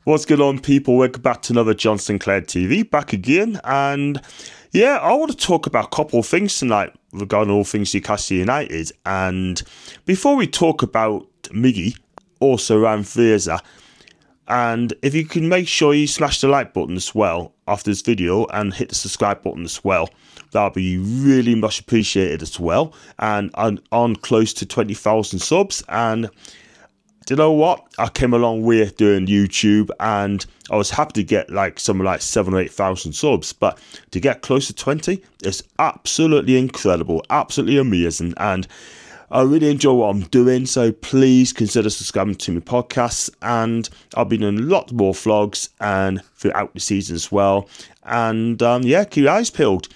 What's going on, people? Welcome back to another John Sinclair TV, back again. And yeah, I want to talk about a couple of things tonight regarding all things Newcastle United. And before we talk about Miggy, also around Fraser, and if you can make sure you smash the like button as well after this video and hit the subscribe button as well, that'll be really much appreciated as well. And I'm on close to 20,000 subs, and you know what? I came a long way doing YouTube, and I was happy to get something like 7,000 or 8,000 subs. But to get close to 20 is absolutely incredible, absolutely amazing, and I really enjoy what I'm doing. So please consider subscribing to my podcasts, and I'll be doing a lot more vlogs and throughout the season as well. And yeah, keep your eyes peeled.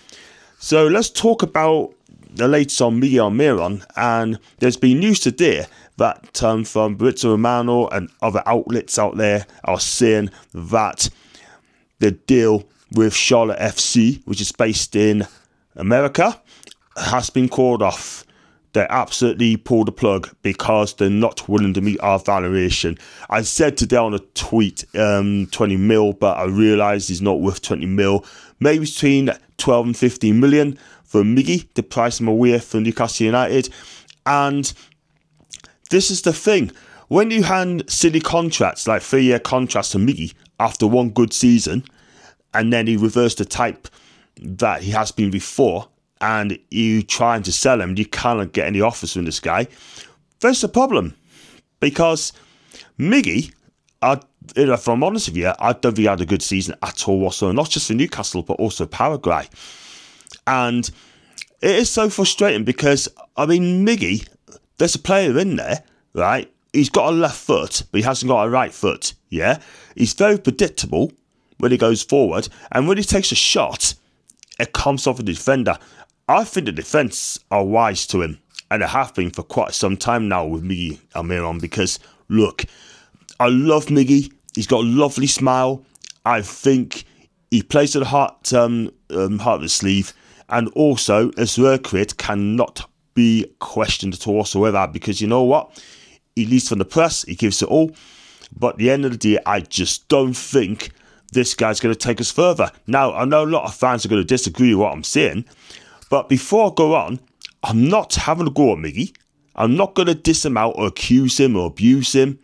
So let's talk about the latest on Miggy on Miron, and there's been news today that from Fabrizio Romano and other outlets out there are saying that the deal with Charlotte FC, which is based in America, has been called off. They absolutely pulled the plug because they're not willing to meet our valuation. I said today on a tweet 20 mil, but I realised he's not worth 20 mil. Maybe between 12 and 15 million for Miggy to price him away from Newcastle United. And this is the thing. When you hand silly contracts, like 3-year contracts to Miggy after one good season, and then he reversed the type that he has been before, and you trying to sell him, you cannot get any offers from this guy, there's a problem. Because Miggy, if I'm honest with you, I don't think he had a good season at all whatsoever, not just for Newcastle, but also Paraguay. And it is so frustrating because, I mean, Miggy, there's a player in there, right? He's got a left foot, but he hasn't got a right foot, yeah? He's very predictable when he goes forward, and when he takes a shot, it comes off a defender. I think the defence are wise to him, and they have been for quite some time now with Miggy Almiron, because, look, I love Miggy. He's got a lovely smile. I think he plays at the heart of his sleeve, and also his work rate cannot be questioned at all whatsoever, because you know what? He leads from the press, he gives it all, but at the end of the day, I just don't think this guy's going to take us further. Now, I know a lot of fans are going to disagree with what I'm saying, but before I go on, I'm not having a go at Miggy. I'm not going to diss him out or accuse him or abuse him,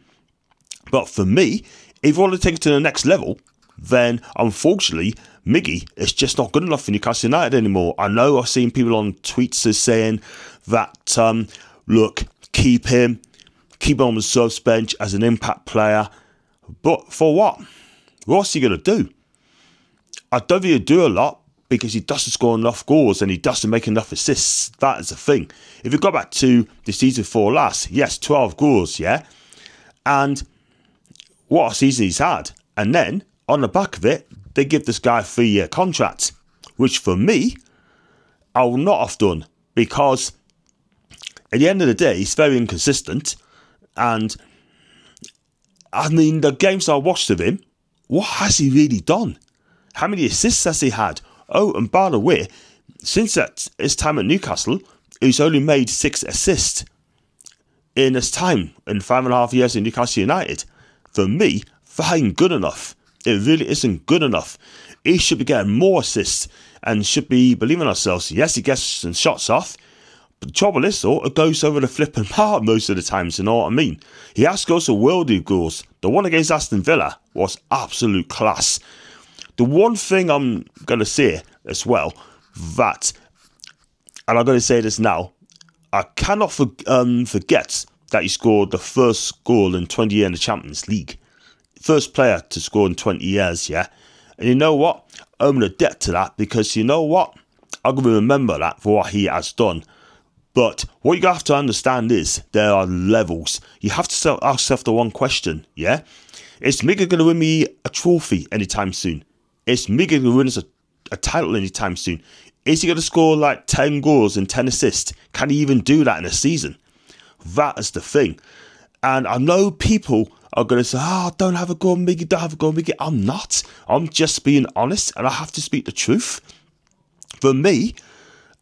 but for me, if you want to take it to the next level, then unfortunately, Miggy is just not good enough for Newcastle United anymore. I know I've seen people on tweets saying that, look, keep him on the subs bench as an impact player. But for what? What's he going to do? I don't think he'll do a lot because he doesn't score enough goals and he doesn't make enough assists. That is the thing. If you go back to the season before last, yes, 12 goals, yeah? And what a season he's had. And then, on the back of it, they give this guy a 3-year contract, which for me, I will not have done, because at the end of the day, he's very inconsistent. And I mean, the games I watched of him, what has he really done? How many assists has he had? Oh, and by the way, since his time at Newcastle, he's only made 6 assists in his time in 5.5 years in Newcastle United. For me, that ain't good enough. It really isn't good enough. He should be getting more assists and should be believing in ourselves. Yes, he gets some shots off, but the trouble is, though, it goes over the flipping bar most of the times, you know what I mean? He has to go to worldly goals. The one against Aston Villa was absolute class. The one thing I'm going to say as well, that, and I'm going to say this now, I cannot forget that he scored the first goal in 20 years in the Champions League. First player to score in 20 years, yeah? And you know what? I'm in a debt to that, because you know what? I'm going to remember that for what he has done. But what you have to understand is there are levels. You have to ask yourself the one question, yeah? Is Miggy going to win me a trophy anytime soon? Is Miggy going to win us a title anytime soon? Is he going to score like 10 goals and 10 assists? Can he even do that in a season? That is the thing. And I know people are going to say, don't have a go on Miggy, don't have a go on Miggy. I'm not. I'm just being honest, and I have to speak the truth. For me,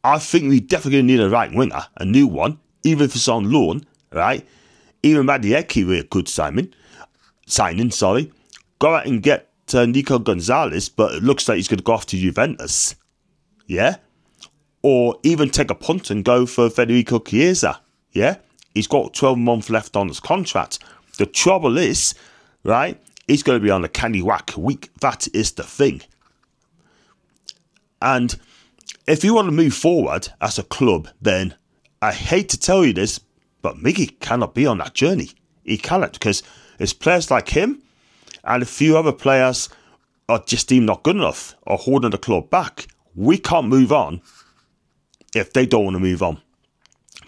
I think we definitely need a right winger, a new one, even if it's on loan, right? Even Madieki were a good signing, go out and get Nico Gonzalez, but it looks like he's going to go off to Juventus. Yeah? Or even take a punt and go for Federico Chiesa. Yeah? He's got 12 months left on his contract. The trouble is, right, he's going to be on a candy whack week. That is the thing. And if you want to move forward as a club, then I hate to tell you this, but Miggy cannot be on that journey. He cannot, because it's players like him and a few other players are just deemed not good enough or holding the club back. We can't move on if they don't want to move on.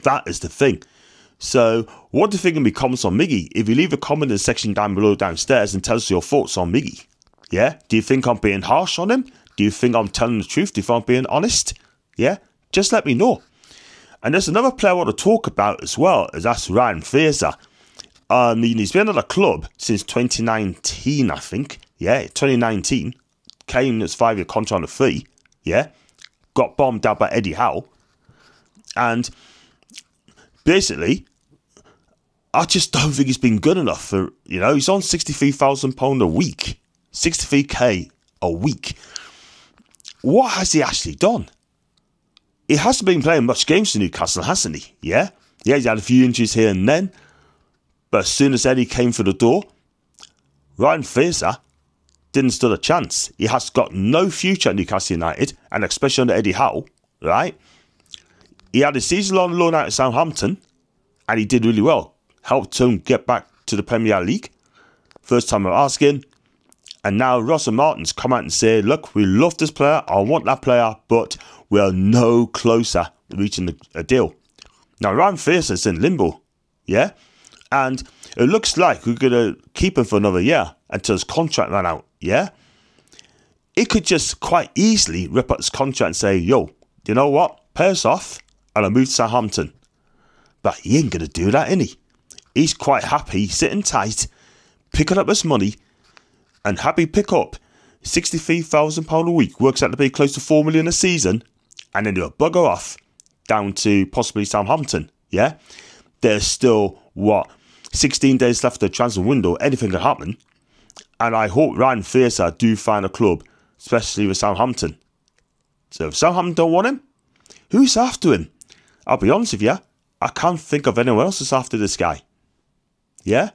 That is the thing. So what do you think becomes on Miggy? If you leave a comment in the section down below downstairs and tell us your thoughts on Miggy. Yeah? Do you think I'm being harsh on him? Do you think I'm telling the truth? Do you think I'm being honest? Yeah? Just let me know. And there's another player I want to talk about as well, is that's Ryan Fraser. I mean, he's been at the club since 2019, I think. Yeah, 2019. Came as 5-year contract on a fee. Yeah? Got bombed out by Eddie Howe. And basically, I just don't think he's been good enough for, he's on £63,000 a week. 63k a week. What has he actually done? He hasn't been playing much games for Newcastle, hasn't he? Yeah? Yeah, he's had a few injuries here and then. But as soon as Eddie came through the door, Ryan Fraser didn't stand a chance. He has got no future at Newcastle United, and especially under Eddie Howe, right? He had a season-long loan out at Southampton, and he did really well. Helped him get back to the Premier League. First time I'm asking. And now Ross and Martin's come out and say, look, we love this player, I want that player, but we are no closer to reaching a deal. Now, Ryan Fraser's in limbo, yeah? And it looks like we're going to keep him for another year until his contract ran out, yeah? He could just quite easily rip up his contract and say, yo, you know what? Pay us off and I'll move to Southampton. But he ain't going to do that, innit? He's quite happy sitting tight, picking up his money, and happy pick up £63,000 a week, works out to be close to $4 million a season, and then do a bugger off down to possibly Southampton, yeah? There's still, 16 days left of the transfer window, anything can happen, and I hope Ryan Fraser do find a club, especially with Southampton. So if Southampton don't want him, who's after him? I'll be honest with you, I can't think of anyone else that's after this guy, yeah?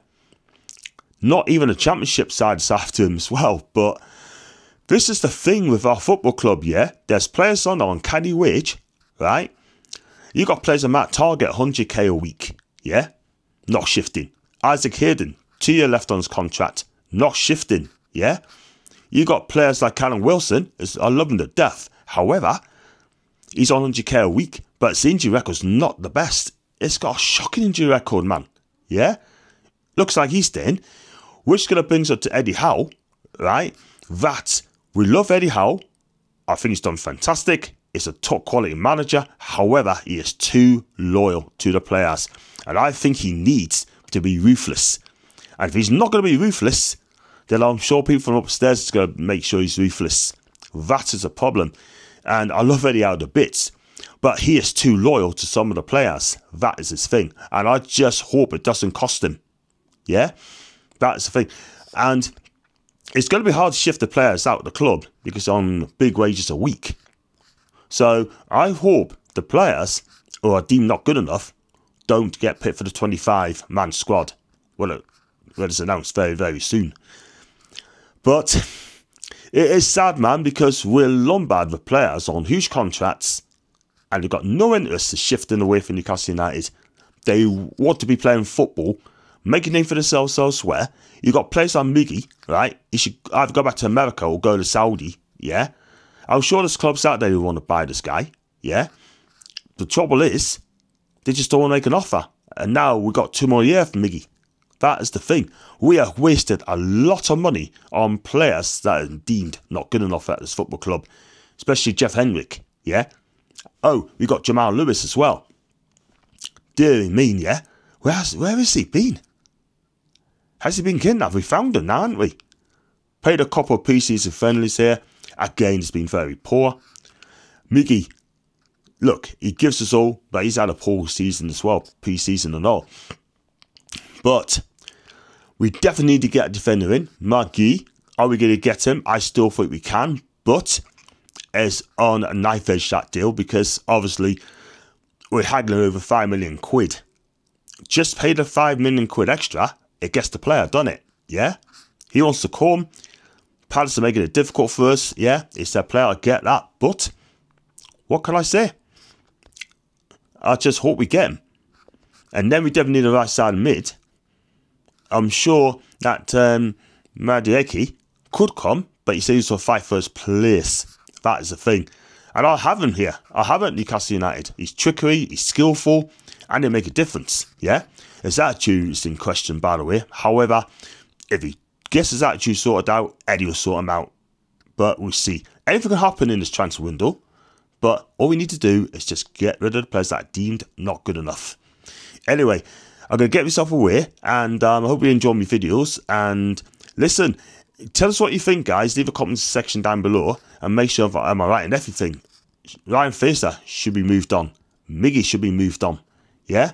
Not even the championship side is after him as well. But this is the thing with our football club, yeah? There's players on uncanny wage, right? You got players that might target 100k a week, yeah? Not shifting. Isaac Hayden, 2 years left on his contract, not shifting, yeah? You got players like Callum Wilson, I love him to death. However, he's on 100k a week, but his injury record's not the best. It's got a shocking injury record, man, yeah? Looks like he's staying. Which going to bring us up to Eddie Howe, right? That, we love Eddie Howe. I think he's done fantastic. He's a top quality manager. However, he is too loyal to the players. And I think he needs to be ruthless. And if he's not going to be ruthless, then I'm sure people from upstairs are going to make sure he's ruthless. That is a problem. And I love Eddie Howe to bits. But he is too loyal to some of the players. That is his thing. And I just hope it doesn't cost him. Yeah? That's the thing. And it's going to be hard to shift the players out of the club because on big wages a week. So I hope the players who are deemed not good enough don't get picked for the 25-man squad. Well, it's announced very, very soon. But it is sad, man, because we're lumbered with players on huge contracts and they've got no interest in shifting away from Newcastle United. They want to be playing football, make a name for themselves elsewhere. You got players like Miggy, right? He should either go back to America or go to Saudi, yeah? I'm sure there's clubs out there who want to buy this guy, yeah? The trouble is, they just don't want to make an offer. And now we've got 2 more years for Miggy. That is the thing. We have wasted a lot of money on players that are deemed not good enough at this football club. Especially Jeff Hendrick, yeah? Oh, we got Jamal Lewis as well. Dear me, yeah? Where has he been? Has he been kidnapped? We found him now, haven't we? Played a couple of pre-season friendlies here. Again, he's been very poor. Miggy, look, he gives us all, but he's had a poor season as well, pre-season and all. But We definitely need to get a defender in. Miggy, are we going to get him? I still think we can, but it's on a knife edge, that deal, because obviously we're haggling over 5 million quid. Just pay the 5 million quid extra, it gets the player, done it? Yeah? He wants to come. Palace are making it difficult for us. Yeah, it's their player, I get that, but what can I say? I just hope we get him. And then we definitely need a right side mid. I'm sure that Madieki could come, but he says he'll fight first place. That is the thing. And I have him here. I have him at Newcastle United. He's trickery, he's skillful, and he'll make a difference. Yeah? His attitude is in question, by the way. However, if he gets his attitude sorted out, Eddie will sort him out. But we'll see. Anything can happen in this transfer window. But all we need to do is just get rid of the players that are deemed not good enough. Anyway, I'm going to get myself away, and I hope you enjoy my videos. And listen, tell us what you think, guys. Leave a comment section down below, and make sure am I right in everything. Ryan Fraser should be moved on. Miggy should be moved on. Yeah?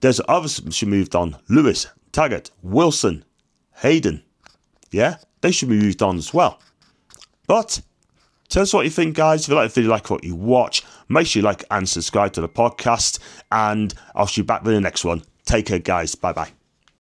There's others should be moved on. Lewis, Taggart, Wilson, Hayden. Yeah? They should be moved on as well. But tell us what you think, guys. If you like the video, like what you watch, make sure you like and subscribe to the podcast. And I'll see you back with the next one. Take care, guys. Bye-bye.